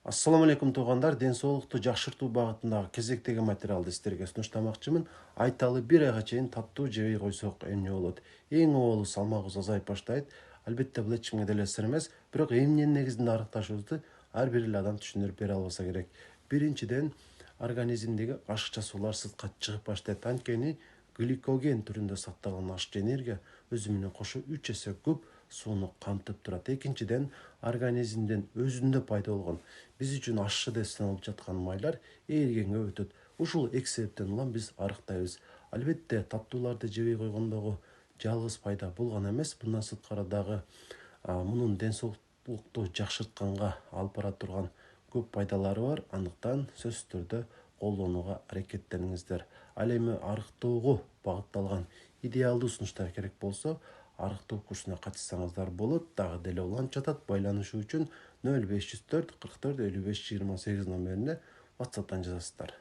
Assalamu алейкум туугандар, ден соолукту жакшыртуу багытындагы кезектеги материалды сиздерге сунуштамакчымын. Айталы бир айга чейин таттуу жебей койсок эмне болот? Эң оболу салмагыбыз азайып баштайт. Албетте бул эч кимге деле сыр эмес, бирок эмненин негизинде арыкташыбызды ар бир эле адам түшүндүрүп бере албаса керек. Биринчиден, организмдеги ашыкча суулар сыртка чыгып баштайт. Анткени гликоген түрүндө сакталган ашыкча энергия өзү менен кошо 3 эсе көп сууну камтып турат. Экинчиден, организмден өзүндө пайда болгон биз үчүн ашчы деп саналып жаткан майлар эригенге өтөт. Ушул эки себептен улам биз арыктайбыз. Албетте таттууларды жебей койгондогу жалгыз пайда бул гана эмес, мындан сырткары дагы мунун ден соолукту жакшыртканга алып бара турган көп пайдалары бар. Андыктан сөзсүз түрдө колдонууга аракеттениңиздер. Ал эми арыктоого багытталган идеалдуу сунуштар керек болсо, арыктоо курсуна катышсаңыздар болот. Дагы деле уланып жатат. Байланышуу үчүн 0504 44 55 28 номерине WhatsApp'tan жазасыздар.